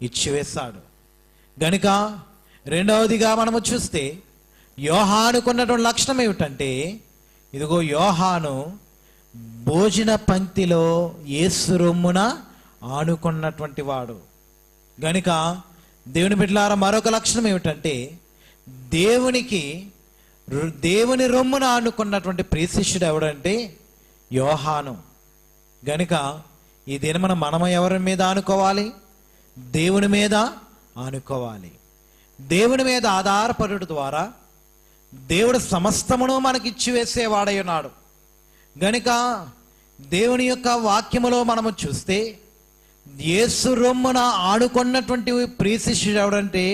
ఇచ్చివేశాడు. గనుక రెండవదిగా మనము చూస్తే యోహానుకున్నటువంటి లక్షణం ఏమిటంటే, ఇదిగో యోహాను భోజన పంక్తిలో యేసు రొమ్మున ఆనుకున్నటువంటి వాడు. గనుక దేవుని బిడ్డలారా, మరొక లక్షణం ఏమిటంటే, దేవుని రొమ్మున ఆనుకున్నటువంటి ప్రియ శిష్యుడు ఎవడంటే యోహాను. గనుక ఈ దినమున మనము ఎవరి మీద ఆనుకోవాలి? దేవుని మీద ఆనుకోవాలి. దేవుని మీద ఆధారపడుట ద్వారా దేవుడు సమస్తమును మనకి ఇచ్చివేసేవాడై ఉన్నాడు. గనుక దేవుని యొక్క వాక్యములో మనము చూస్తే యేసు రొమ్మున ఆనుకున్నటువంటి ప్రియ శిష్యుడు ఎవడంటే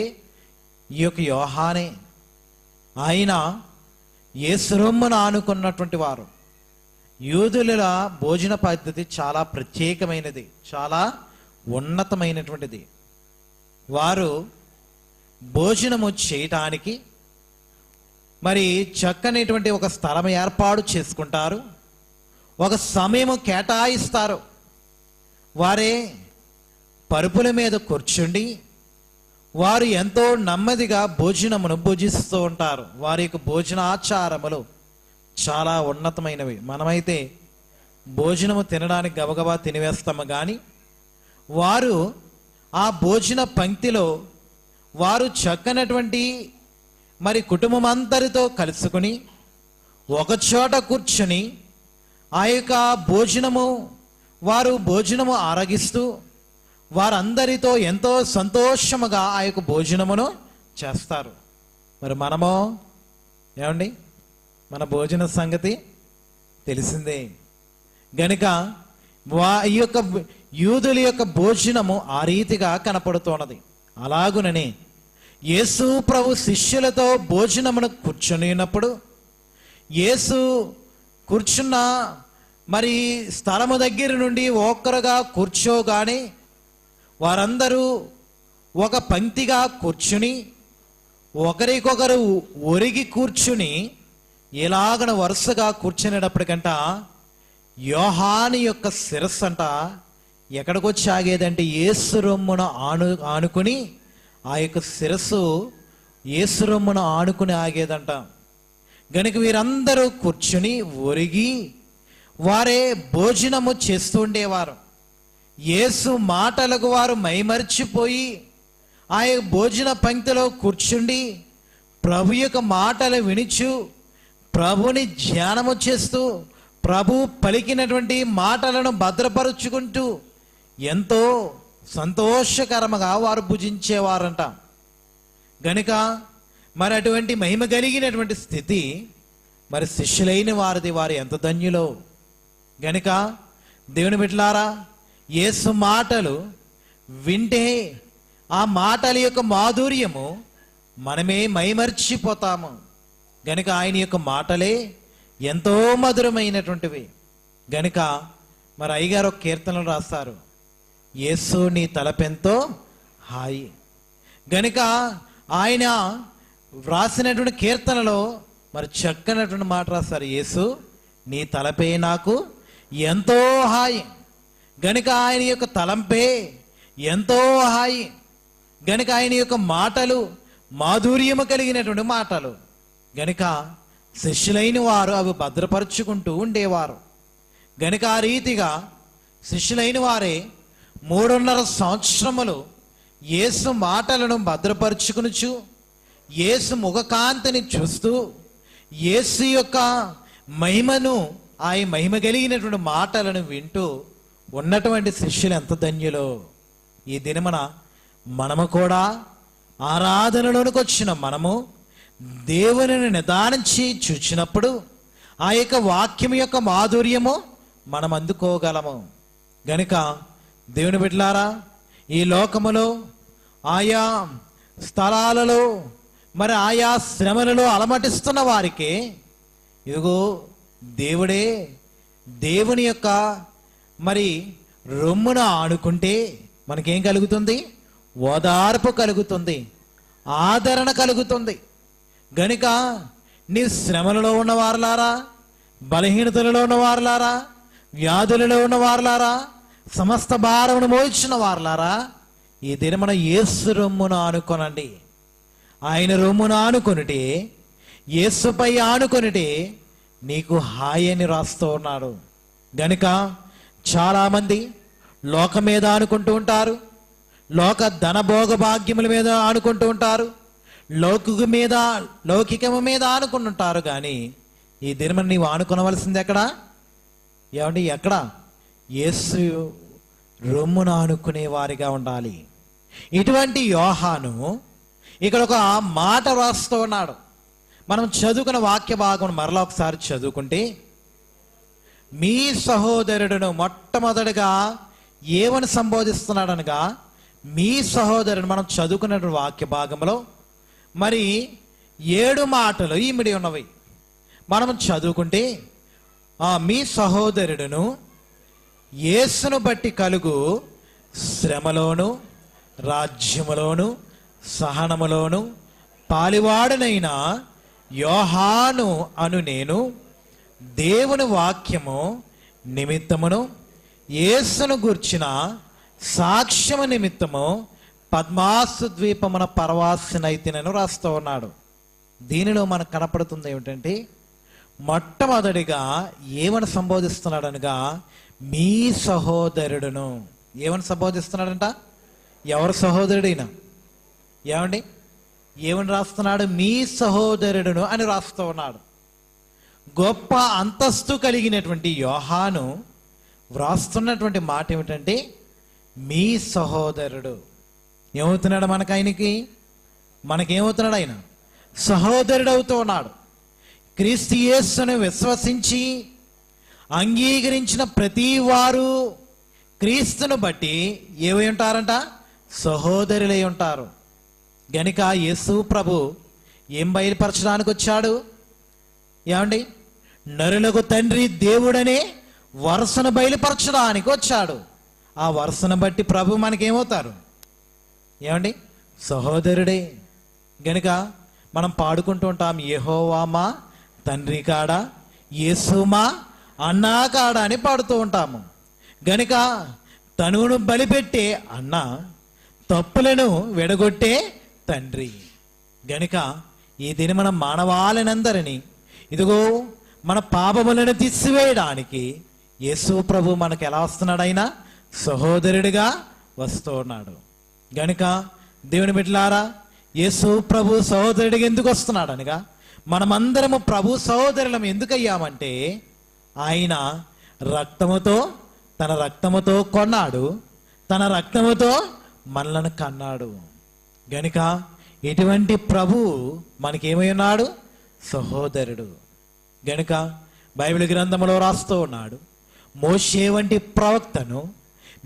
ఈ యొక్క యోహానే. ఆయన యేసు రొమ్మున ఆనుకున్నటువంటి వారు. యూదుల భోజన పద్ధతి చాలా ప్రత్యేకమైనది, చాలా ఉన్నతమైనటువంటిది. వారు భోజనము చేయటానికి మరి చక్కనటువంటి ఒక స్థలం ఏర్పాటు చేసుకుంటారు, ఒక సమయము కేటాయిస్తారు. వారే పరుపుల మీద కూర్చుండి వారు ఎంతో నెమ్మదిగా భోజనమును భుజిస్తూ ఉంటారు. వారి యొక్క భోజనాచారములు చాలా ఉన్నతమైనవి. మనమైతే భోజనము తినడానికి గబగబా తినివేస్తాము, కానీ వారు ఆ భోజన పంక్తిలో వారు చక్కనటువంటి మరి కుటుంబం అందరితో కలుసుకుని ఒకచోట కూర్చుని ఆ యొక్క భోజనము ఆరగిస్తూ వారందరితో ఎంతో సంతోషముగా ఆ యొక్క భోజనమును చేస్తారు. మరి మనమో ఏమండి, మన భోజన సంగతి తెలిసిందే. గనుక ఈ యొక్క యూదుల యొక్క భోజనము ఆ రీతిగా కనపడుతున్నది. అలాగునని యేసు ప్రభు శిష్యులతో భోజనమును కూర్చొనినప్పుడు యేసు కూర్చున్న మరి స్థలము దగ్గర నుండి ఒక్కరుగా కూర్చోగానే వారందరూ ఒక పంక్తిగా కూర్చుని ఒకరికొకరు ఒరిగి కూర్చుని ఇలాగన వరుసగా కూర్చునేటప్పటికంట యోహాను యొక్క శిరస్సు అంట ఎక్కడికొచ్చి ఆగేదంటే యేసు రొమ్మున ఆనుకుని ఆ యొక్క శిరస్సు యేసు రొమ్మున ఆనుకుని ఆగేదంట. గనుక వీరందరూ కూర్చుని ఒరిగి వారే భోజనము చేస్తూ ఉండేవారు. యేసు మాటలకు వారు మైమర్చిపోయి ఆ భోజన పంక్తిలో కూర్చుండి ప్రభు యొక్క మాటలు వినిచు ప్రభుని ధ్యానము చేస్తూ ప్రభు పలికినటువంటి మాటలను భద్రపరుచుకుంటూ ఎంతో సంతోషకరముగా వారు భుజించేవారంట. గనుక మరి అటువంటి మహిమ కలిగినటువంటి స్థితి మరి శిష్యులైన వారిది. వారు ఎంత ధన్యులో. గనుక దేవుని బిడ్డలారా, యేసు మాటలు వింటే ఆ మాటల యొక్క మాధుర్యము మనమే మైమర్చిపోతాము. గనుక ఆయన యొక్క మాటలే ఎంతో మధురమైనటువంటివి. గనుక మరి అయ్యగారు ఒక కీర్తనలు రాస్తారు, యేసు నీ తలపెంతో హాయి. గనుక ఆయన వ్రాసినటువంటి కీర్తనలో మరి చక్కనటువంటి మాట రాస్తారు, యేసు నీ తలపే నాకు ఎంతో హాయి. గనుక ఆయన యొక్క తలంపే ఎంతో హాయి. గనుక ఆయన యొక్క మాటలు మాధుర్యము కలిగినటువంటి మాటలు. గనుక శిష్యులైన వారు అవి భద్రపరుచుకుంటూ ఉండేవారు. గనుక ఆ రీతిగా శిష్యులైన వారే 3.5 సంవత్సరములు యేసు మాటలను భద్రపరుచుకునుచు యేసు ముఖకాంతిని చూస్తూ యేసు యొక్క మహిమను ఆ మహిమ కలిగినటువంటి మాటలను వింటూ ఉన్నటువంటి శిష్యులు ఎంత ధన్యులో. ఈ దినమున మనము కూడా ఆరాధనలోనికి వచ్చిన మనము దేవునిని నిదానించి చూచినప్పుడు ఆ యొక్క వాక్యం యొక్క మాధుర్యము మనం అందుకోగలము. గనుక దేవుని బిడ్డలారా, ఈ లోకములో ఆయా స్థలాలలో మరి ఆయా శ్రమలలో అలమటిస్తున్న వారికి ఇదిగో దేవుడే దేవుని యొక్క మరి రొమ్మున ఆనుకుంటే మనకేం కలుగుతుంది? ఓదార్పు కలుగుతుంది, ఆదరణ కలుగుతుంది. గనుక నీ శ్రమలలో ఉన్నవారులారా, బలహీనతలలో ఉన్నవారులారా, వ్యాధులలో ఉన్నవారులారా, సమస్త భారమును మోయించిన వారులారా, ఈ దినమున యేసు రొమ్మును ఆనుకొనండి. ఆయన రొమ్మును ఆనుకొనిటే, యేసుపై ఆనుకొనిటే నీకు హాయి అని రాస్తూ ఉన్నాడు. గనుక చాలామంది లోకం మీద ఆనుకుంటూ ఉంటారు, లోక ధనభోగ భాగ్యముల మీద ఆనుకుంటూ ఉంటారు, లౌకికము మీద ఆనుకుంటుంటారు. కానీ ఈ దినమున నీవు ఆనుకొనవలసింది ఎక్కడ? ఏమండి, ఎక్కడ? యేసు రొమ్మును ఆనుకునే వారిగా ఉండాలి. ఇటువంటి యోహాను ఇక్కడ ఒక మాట రాస్తూ ఉన్నాడు. మనం చదువుకున్న వాక్య భాగం మరలా ఒకసారి చదువుకుంటే, మీ సహోదరుడును, మొట్టమొదటిగా ఏమని సంబోధిస్తున్నాడు అనగా మీ సహోదరుడు. మనం చదువుకున్న వాక్య భాగంలో మరి 7 మాటలు ఇమిడి ఉన్నవి. మనం చదువుకుంటే, మీ సహోదరుడును యేసును బట్టి కలుగు శ్రమలోను, రాజ్యములోను, సహనములోను పాలివాడనైన యోహాను అను నేను దేవుని వాక్యము నిమిత్తమును యేసును గూర్చిన సాక్ష్యము నిమిత్తము పద్మాసు ద్వీపమున పరవాసినైతినను రాస్తూ ఉన్నాడు. దీనిలో మనకు కనపడుతుంది ఏమిటంటే, మొట్టమొదటిగా ఏమని సంబోధిస్తున్నాడు అనగా మీ సహోదరుడును. ఏమని సంబోధిస్తున్నాడంట? ఎవరు సహోదరుడైనా? ఏమండి, ఏమని రాస్తున్నాడు? మీ సహోదరుడును అని రాస్తూ ఉన్నాడు. గొప్ప అంతస్తు కలిగినటువంటి యోహాను వ్రాస్తున్నటువంటి మాట ఏమిటంటే మీ సహోదరుడు. ఏమవుతున్నాడు మనకేమవుతున్నాడు? ఆయన సహోదరుడు అవుతూ ఉన్నాడు. క్రీస్తు యేసును విశ్వసించి అంగీకరించిన ప్రతి వారు క్రీస్తును బట్టి ఏమై ఉంటారంట? సహోదరులై ఉంటారు. గనుక యేసు ప్రభు ఏం బయలుపరచడానికి వచ్చాడు? ఏమండి, నరులకు తండ్రి దేవుడనే వరుసను బయలుపరచడానికి వచ్చాడు. ఆ వరుసను బట్టి ప్రభు మనకేమవుతారు? ఏమండి, సహోదరుడే. గనుక మనం పాడుకుంటూ ఉంటాం, యెహోవా మా తండ్రి కాడ, యేసు మా అన్నా కాడ అని పాడుతూ ఉంటాము. గనుక తనువును బలిపెట్టే అన్న, తప్పులను విడగొట్టే తండ్రి. గనుక ఈ దిన మన మానవాళనందరినీ ఇదిగో మన పాపములను తీసివేయడానికి యేసు ప్రభు మనకు ఎలా వస్తున్నాడు? ఆయన సహోదరుడిగా వస్తూ ఉన్నాడు. గనుక దేవుని బిడ్డలారా, యేసు ప్రభు సహోదరుడిగా ఎందుకు వస్తున్నాడు అనగా, మనమందరము ప్రభు సహోదరులం ఎందుకు అయ్యామంటే, ఆయన రక్తముతో, తన రక్తముతో కొన్నాడు, తన రక్తముతో మనలను కన్నాడు. గనుక ఇటువంటి ప్రభు మనకేమై ఉన్నాడు? సహోదరుడు. గనుక బైబిల్ గ్రంథంలో రాస్తూ ఉన్నాడు, మోషే వంటి ప్రవక్తను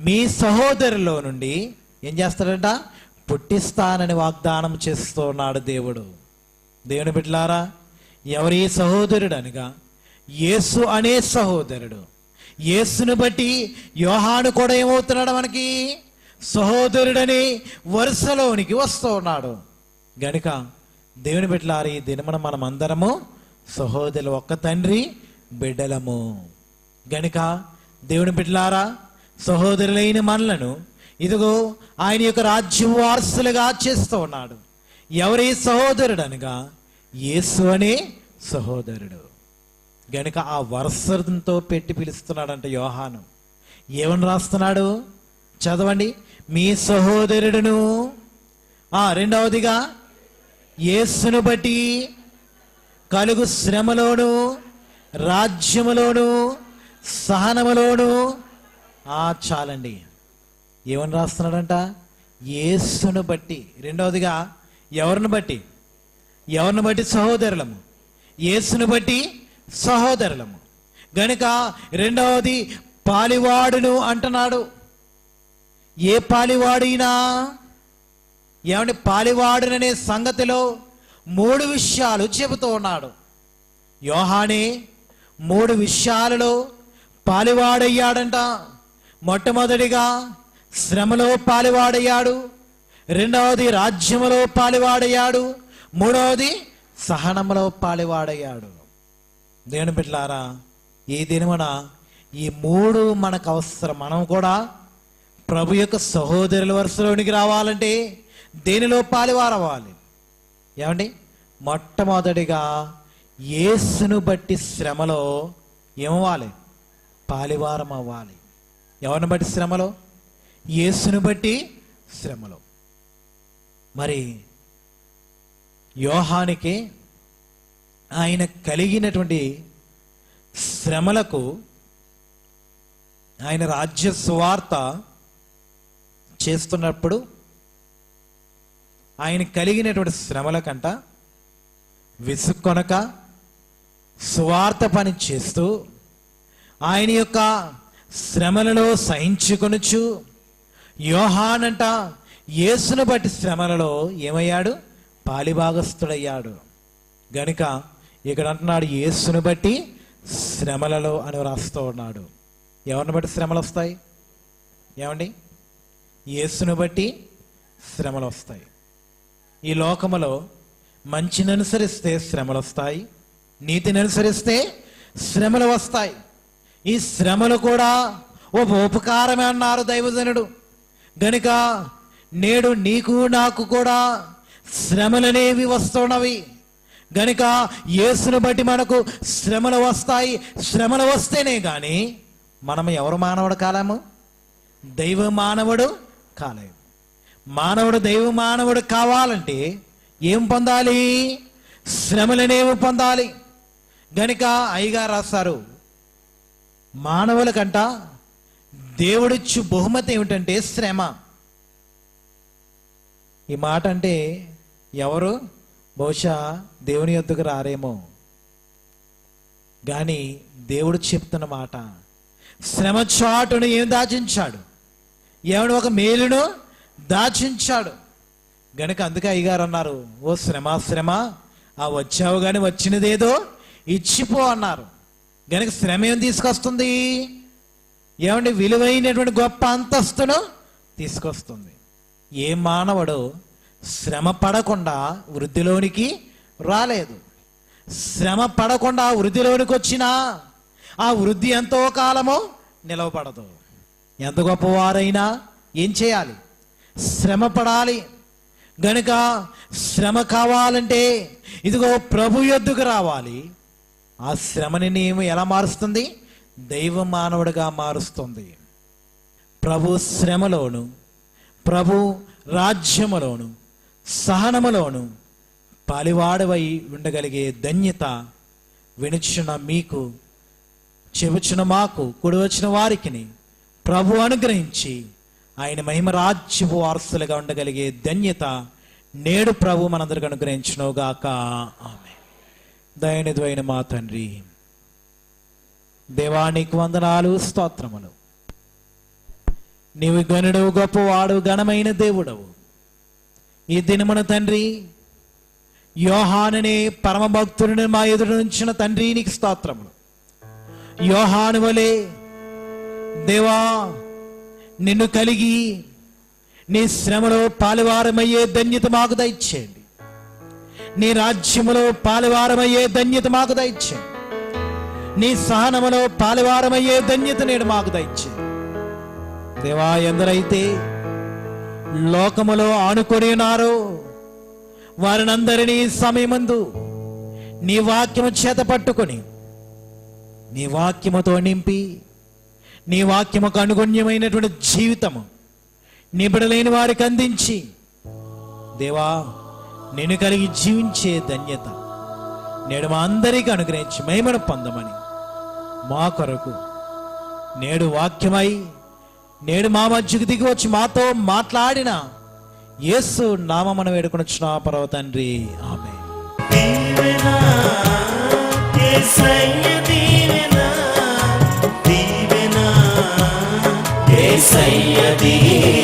మీ సహోదరులో నుండి ఏం చేస్తాడంట? పుట్టిస్తానని వాగ్దానం చేస్తూ ఉన్నాడు దేవుడు. దేవుని బిడ్డలారా, ఎవరి సహోదరుడు అనగా యేసు అనే సహోదరుడు. యేసును బట్టి యోహాను కూడా ఏమవుతున్నాడు? మనకి సహోదరుడని వరుసలోనికి వస్తూ ఉన్నాడు. గనుక దేవుని బిడ్డలారా, ఈ దినమున మనం అందరము సహోదరులు, ఒక్క తండ్రి బిడ్డలము. గనుక దేవుని బిడ్డలారా, సహోదరులైన మనలను ఇదిగో ఆయన యొక్క రాజ్యం వారసులుగా చేస్తూ ఉన్నాడు. ఎవరి సహోదరుడు అనగా యేసు అనే సహోదరుడు. గనుక ఆ వరుసతో పెట్టి పిలుస్తున్నాడంట యోహాను. ఏమని రాస్తున్నాడు? చదవండి. మీ సహోదరుడును, రెండవదిగా యేసును బట్టి కలుగు శ్రమలోను, రాజ్యములోను, సహనములోను. చాలండి. ఏమని రాస్తున్నాడంట? యేసును బట్టి. రెండవదిగా ఎవరిని బట్టి? సహోదరులము. యేసును బట్టి సహోదరులము. గనుక రెండవది పాలివాడును అంటున్నాడు. ఏ పాలివాడినా? ఏమంటే పాలివాడుననే సంగతిలో 3 విషయాలు చెబుతూ ఉన్నాడు. యోహానే 3 విషయాలలో పాలివాడయ్యాడంట. మొట్టమొదటిగా శ్రమలో పాలివాడయ్యాడు, రెండవది రాజ్యములో పాలివాడయ్యాడు, మూడవది సహనములో పాలివాడయ్యాడు. దేవుని బిడ్డలారా, ఈ దినమున ఈ 3 మనకు అవసరం. మనం కూడా ప్రభు యొక్క సహోదరుల వరుసలోనికి రావాలంటే దేనిలో పాలివారవ్వాలి? ఏమండి, మొట్టమొదటిగా యేసును బట్టి శ్రమలో ఏమవ్వాలి? పాలివారం అవ్వాలి. ఎవరిని బట్టి శ్రమలో? యేసును బట్టి శ్రమలో. మరి యోహానికి ఆయన కలిగినటువంటి శ్రమలకు, ఆయన రాజ్య సువార్త చేస్తున్నప్పుడు ఆయన కలిగినటువంటి శ్రమల కంట విసుక్కొనక సువార్త పని చేస్తూ ఆయన యొక్క శ్రమలలో సహించుకొనుచు యోహానంట యేసును బట్టి శ్రమలలో ఏమయ్యాడు? పాలిభాగస్థుడయ్యాడు. గనుక ఇక్కడ అంటున్నాడు యేసును బట్టి శ్రమలలో అని రాస్తూ ఉన్నాడు. ఎవరిని బట్టి శ్రమలు వస్తాయి? ఏమండి, యేసును బట్టి శ్రమలు వస్తాయి. ఈ లోకములో మంచిని అనుసరిస్తే శ్రమలు వస్తాయి, నీతిని అనుసరిస్తే శ్రమలు వస్తాయి. ఈ శ్రమలు కూడా ఓ ఉపకారమే అన్నారు దైవజనుడు. గనుక నేడు నీకు నాకు కూడా శ్రమలనేవి వస్తున్నవి. గనుక యేసును బట్టి మనకు శ్రమలు వస్తాయి. శ్రమలు వస్తేనే కానీ మనం ఎవరు మానవుడు కాలేము? దైవ మానవుడు కాలేము. మానవుడు దైవ మానవుడు కావాలంటే ఏం పొందాలి? శ్రమలనేవి పొందాలి. గనుక అయ్యగారు రాస్తారు, మానవులకంట దేవుడిచ్చు బహుమతి ఏమిటంటే శ్రమ. ఈ మాట అంటే ఎవరు బహుశా దేవుని యొద్దకు రారేమో, కానీ దేవుడు చెప్తున్న మాట, శ్రమ చాటును ఏం దాచించాడు? ఏమని ఒక మేలును దాచించాడు. గనుక అందుకే అయ్యగారు అన్నారు, ఓ శ్రమ శ్రమ, ఆ వచ్చావు కానీ వచ్చినదేదో ఇచ్చిపో అన్నారు. గనుక శ్రమ ఏం తీసుకొస్తుంది? ఏమంటే విలువైనటువంటి గొప్ప అంతస్తును తీసుకొస్తుంది. ఏ మానవుడు శ్రమ పడకుండా వృద్ధిలోనికి రాలేదు. శ్రమ పడకుండా వృద్ధిలోనికి వచ్చినా ఆ వృద్ధి ఎంతో కాలమో నిలవపడదు. ఎంత గొప్పవారైనా ఏం చేయాలి? శ్రమ పడాలి. గనుక శ్రమ కావాలంటే ఇదిగో ప్రభు యొద్దకు రావాలి. ఆ శ్రమని నీవు ఎలా మారుస్తుంది? దైవ మానవుడిగా మారుస్తుంది. ప్రభు శ్రమలోను, ప్రభు రాజ్యములోను, సహనములోను పాలివాడవై ఉండగలిగే ధన్యత వినుచున్న మీకు, చెబుచున్న మాకు, కూడి వచ్చిన వారికి ప్రభు అనుగ్రహించి ఆయన మహిమ రాజ్యపు వారసులుగా ఉండగలిగే ధన్యత నేడు ప్రభు మనందరికి అనుగ్రహించునుగాక. ఆమేన్. దయనిధి మా తండ్రి, దేవానికి వందనాలు, స్తోత్రములు. నీవు గనుడు, గొప్పవాడు, ఘనమైన దేవుడవు. ఈ దినమున తండ్రి యోహానునే పరమ భక్తుడిని మా ఎదురు ఉంచిన తండ్రి నీకు స్తోత్రములు. యోహాను వలె దేవా నిన్ను కలిగి నీ శ్రమలో పాలువారమయ్యే ధన్యత మాకు దయచేయండి. నీ రాజ్యములో పాలువారమయ్యే ధన్యత మాకు దయచేయండి. నీ సహనములో పాలువారమయ్యే ధన్యత నేడు మాకు దయచేయండి. దేవా, ఎందరైతే లోకములో ఆనుకొని ఉన్నారో వారినందరినీ సమయమందు నీ వాక్యము చేత పట్టుకొని నీ వాక్యముతో నింపి నీ వాక్యముకు అనుగుణ్యమైనటువంటి జీవితము నిబడలేని వారికి అందించి దేవా నేను కలిగి జీవించే ధన్యత నేడు మా అందరికీ అనుగ్రహించి మహిమను పొందమని మా కొరకు నేడు వాక్యమై నేడు మా మధ్యకు దిగి వచ్చి మాతో మాట్లాడిన యేసు నామమున వేడుకొనుచున్నా పరమ తండ్రి, ఆమేన్. దీవెనా యేసయ్య దీవెనా, దీవెనా యేసయ్య దీవెనా.